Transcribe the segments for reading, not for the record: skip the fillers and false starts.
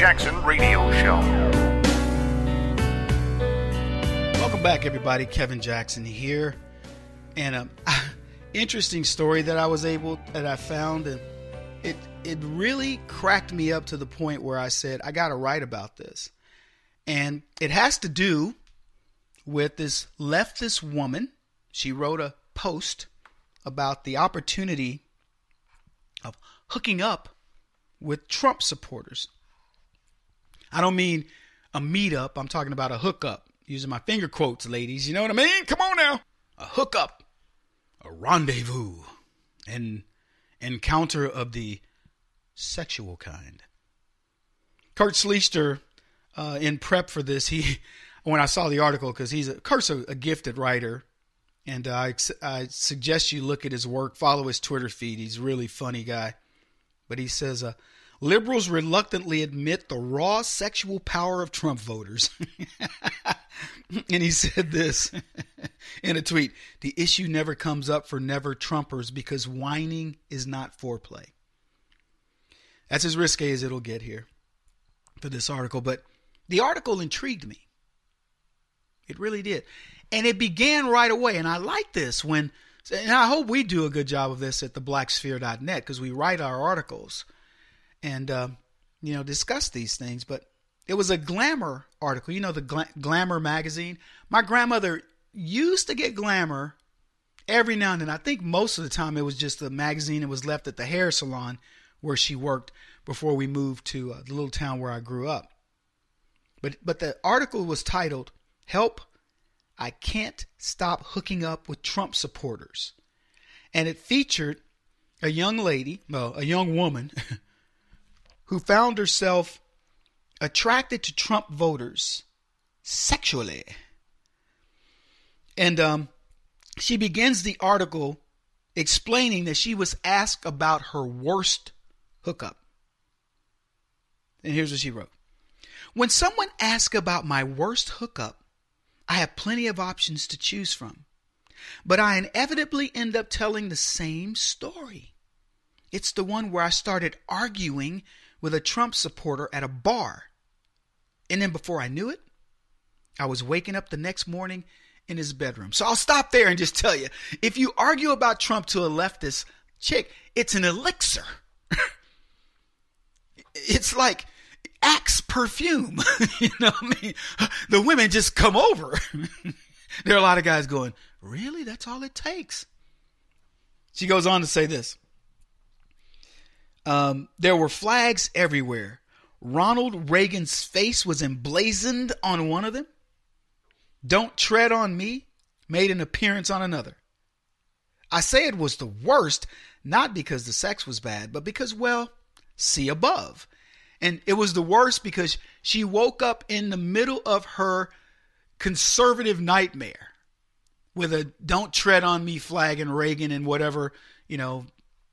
Jackson Radio Show. Welcome back, everybody. Kevin Jackson here. And interesting story that I found, and it really cracked me up to the point where I said, I got to write about this. And it has to do with this leftist woman. She wrote a post about the opportunity of hooking up with Trump supporters. I don't mean a meetup. I'm talking about a hookup. Using my finger quotes, ladies. You know what I mean? Come on now. A hookup, a rendezvous, an encounter of the sexual kind. Kurt Schlichter, in prep for this, when I saw the article, because Kurt's a gifted writer, and I suggest you look at his work, follow his Twitter feed. He's a really funny guy. But he says, liberals reluctantly admit the raw sexual power of Trump voters. And he said this in a tweet: the issue never comes up for never Trumpers because whining is not foreplay. That's as risque as it'll get here for this article. But the article intrigued me. It really did. And it began right away. And I like this and I hope we do a good job of this at theblacksphere.net, because we write our articles and, discuss these things. But it was a Glamour article. You know, the Glamour magazine. My grandmother used to get Glamour every now and then. I think most of the time it was just a magazine that was left at the hair salon where she worked before we moved to the little town where I grew up. But the article was titled, "Help, I Can't Stop Hooking Up with Trump Supporters." And it featured a young woman who found herself attracted to Trump voters sexually. And she begins the article explaining that she was asked about her worst hookup. And here's what she wrote. "When someone asks about my worst hookup, I have plenty of options to choose from. But I inevitably end up telling the same story. It's the one where I started arguing with a Trump supporter at a bar. And then before I knew it, I was waking up the next morning in his bedroom." So I'll stop there and just tell you, if you argue about Trump to a leftist chick, it's an elixir. It's like Axe perfume. You know what I mean? The women just come over. There are a lot of guys going, really? That's all it takes? She goes on to say this. There were flags everywhere. Ronald Reagan's face was emblazoned on one of them. "Don't tread on me" made an appearance on another. I say it was the worst, not because the sex was bad, but because, well, see above. And it was the worst because she woke up in the middle of her conservative nightmare with a "don't tread on me" flag and Reagan and whatever,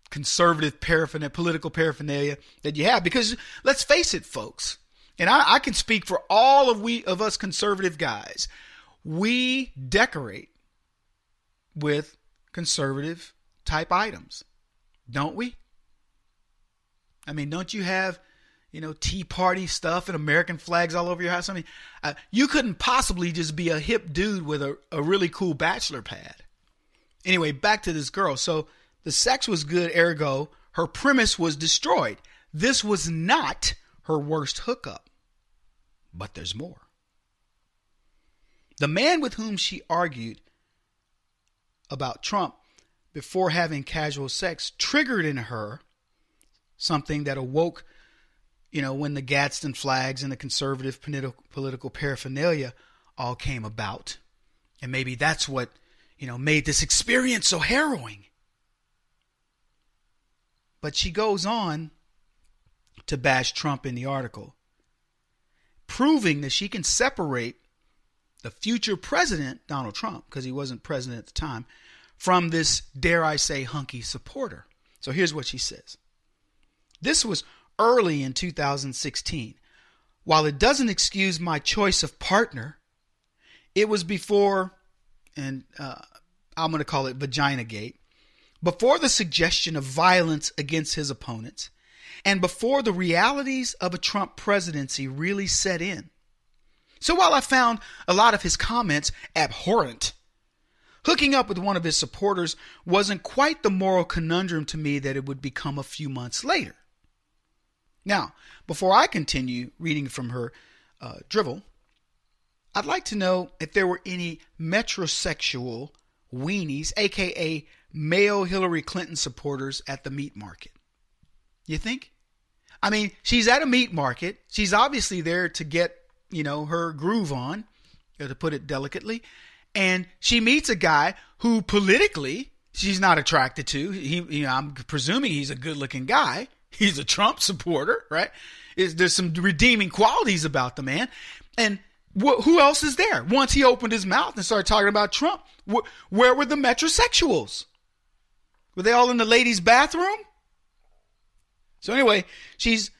conservative political paraphernalia that you have. Because let's face it, folks, and I can speak for all of us conservative guys, we decorate with conservative type items, don't we? I mean, don't you have, Tea Party stuff and American flags all over your house? I mean, you couldn't possibly just be a hip dude with a really cool bachelor pad. Anyway, back to this girl. So the sex was good, ergo, her premise was destroyed. This was not her worst hookup. But there's more. The man with whom she argued about Trump before having casual sex triggered in her something that awoke, when the Gadsden flags and the conservative political paraphernalia all came about. And maybe that's what, made this experience so harrowing. But she goes on to bash Trump in the article, proving that she can separate the future president, Donald Trump, because he wasn't president at the time, from this, dare I say, hunky supporter. So here's what she says. This was early in 2016. While it doesn't excuse my choice of partner, it was before, and I'm going to call it Vagina Gate, before the suggestion of violence against his opponents, and before the realities of a Trump presidency really set in. So while I found a lot of his comments abhorrent, hooking up with one of his supporters wasn't quite the moral conundrum to me that it would become a few months later. Now, before I continue reading from her drivel, I'd like to know if there were any metrosexual weenies, aka male Hillary Clinton supporters at the meat market. You think? I mean, she's at a meat market. She's obviously there to get, her groove on, to put it delicately. And she meets a guy who politically she's not attracted to. I'm presuming he's a good-looking guy. He's a Trump supporter, right? There's some redeeming qualities about the man. And who else is there? Once he opened his mouth and started talking about Trump, where were the metrosexuals? Were they all in the ladies' bathroom? So anyway, she's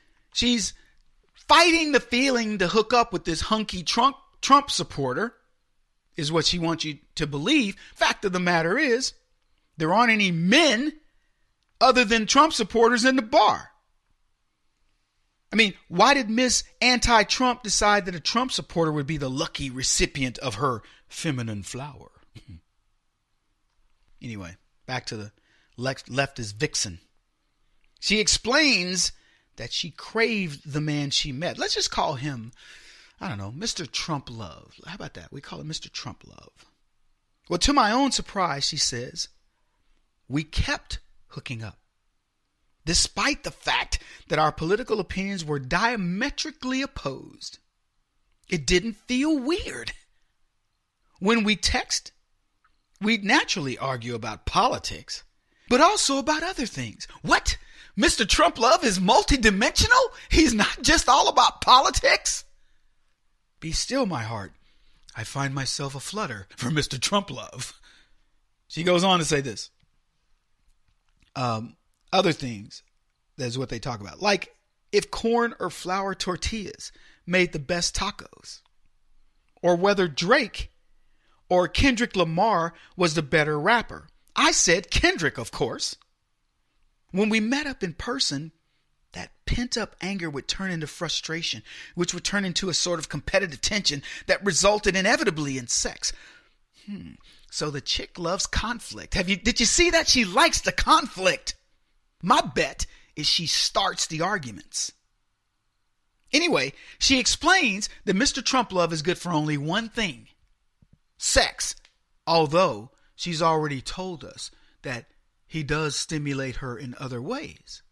fighting the feeling to hook up with this hunky Trump supporter, is what she wants you to believe. Fact of the matter is, there aren't any men other than Trump supporters in the bar. I mean, why did Miss Anti-Trump decide that a Trump supporter would be the lucky recipient of her feminine flower? Anyway, back to the leftist vixen. She explains that she craved the man she met. Let's just call him, I don't know, Mr. Trump Love. How about that? We call him Mr. Trump Love. Well, to my own surprise, she says, we kept hooking up, despite the fact that our political opinions were diametrically opposed. It didn't feel weird. When we text, we'd naturally argue about politics, but also about other things. What? Mr. Trump Love is multidimensional? He's not just all about politics? Be still, my heart. I find myself aflutter for Mr. Trump Love. She goes on to say this. Other things, that's what they talk about. Like if corn or flour tortillas made the best tacos. Or whether Drake or Kendrick Lamar was the better rapper. I said Kendrick, of course. When we met up in person, that pent-up anger would turn into frustration, which would turn into a sort of competitive tension that resulted inevitably in sex. So the chick loves conflict. Did you see that? She likes the conflict. My bet is she starts the arguments. Anyway, she explains that Mr. Trump Love is good for only one thing: sex. Although she's already told us that he does stimulate her in other ways.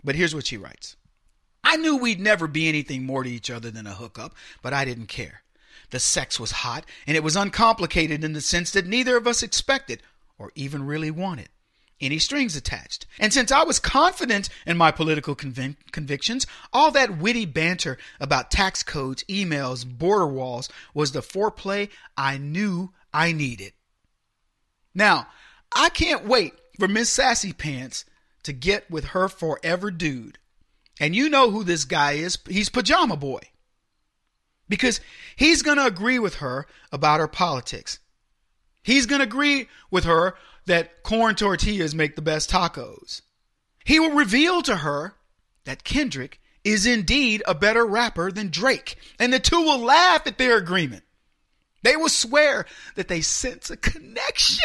But here's what she writes. I knew we'd never be anything more to each other than a hookup, but I didn't care. The sex was hot, and it was uncomplicated in the sense that neither of us expected or even really wanted any strings attached. And since I was confident in my political convictions, all that witty banter about tax codes, emails, border walls was the foreplay I knew I needed. Now, I can't wait for Miss Sassy Pants to get with her forever dude. And you know who this guy is. He's Pajama Boy. Because he's going to agree with her about her politics. He's going to agree with her that corn tortillas make the best tacos. He will reveal to her that Kendrick is indeed a better rapper than Drake. And the two will laugh at their agreement. They will swear that they sense a connection.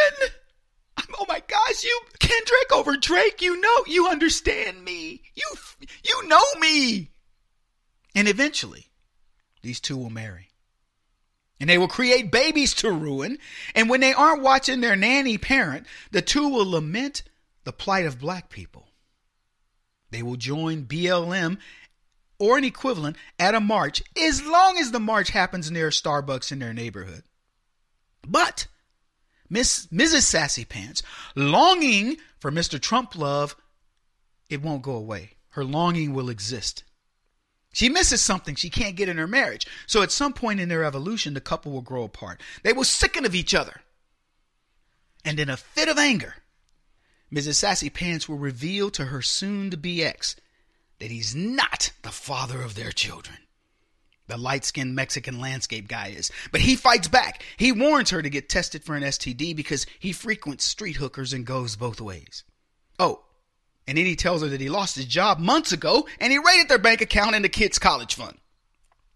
Oh my gosh, Kendrick over Drake, you understand me. You know me. And eventually, these two will marry. And they will create babies to ruin. And when they aren't watching their nanny parent, the two will lament the plight of black people. They will join BLM or an equivalent at a march, as long as the march happens near a Starbucks in their neighborhood. But Mrs. Sassy Pants, longing for Mr. Trump Love, it won't go away. Her longing will exist. She misses something she can't get in her marriage. So at some point in their evolution, the couple will grow apart. They will sicken of each other. And in a fit of anger, Mrs. Sassy Pants will reveal to her soon-to-be ex that he's not the father of their children. The light-skinned Mexican landscape guy is. But he fights back. He warns her to get tested for an STD because he frequents street hookers and goes both ways. Oh, And then he tells her that he lost his job months ago and he raided their bank account and the kid's college fund.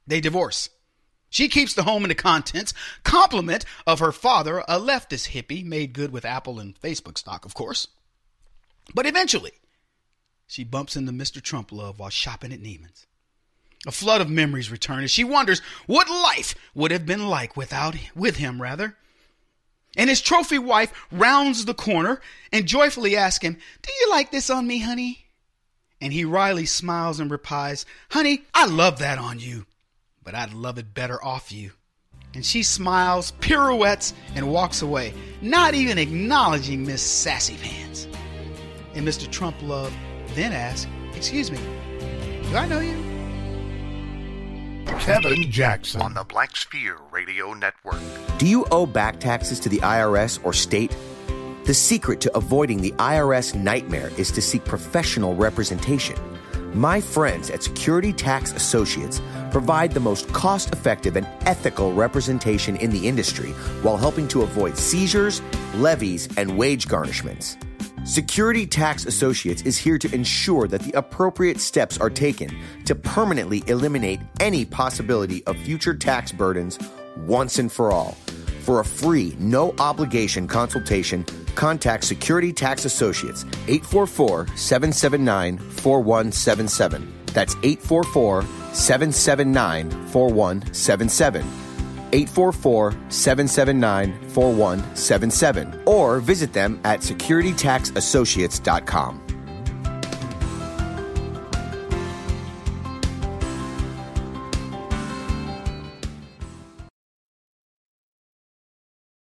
They divorce. She keeps the home and the contents, compliment of her father, a leftist hippie made good with Apple and Facebook stock, of course. But eventually, she bumps into Mr. Trump love while shopping at Neiman's. A flood of memories return as she wonders what life would have been like with him. And his trophy wife rounds the corner and joyfully asks him, "Do you like this on me, honey?" And he wryly smiles and replies, "Honey, I love that on you, but I'd love it better off you." And she smiles, pirouettes, and walks away, not even acknowledging Miss Sassy Pants. And Mr. Trump love then asks, "Excuse me, do I know you?" Kevin Jackson on the Black Sphere Radio Network. Do you owe back taxes to the IRS or state? The secret to avoiding the IRS nightmare is to seek professional representation. My friends at Security Tax Associates provide the most cost-effective and ethical representation in the industry while helping to avoid seizures, levies, and wage garnishments. Security Tax Associates is here to ensure that the appropriate steps are taken to permanently eliminate any possibility of future tax burdens once and for all. For a free, no-obligation consultation, contact Security Tax Associates, 844-779-4177. That's 844-779-4177. 844-779-4177, or visit them at securitytaxassociates.com.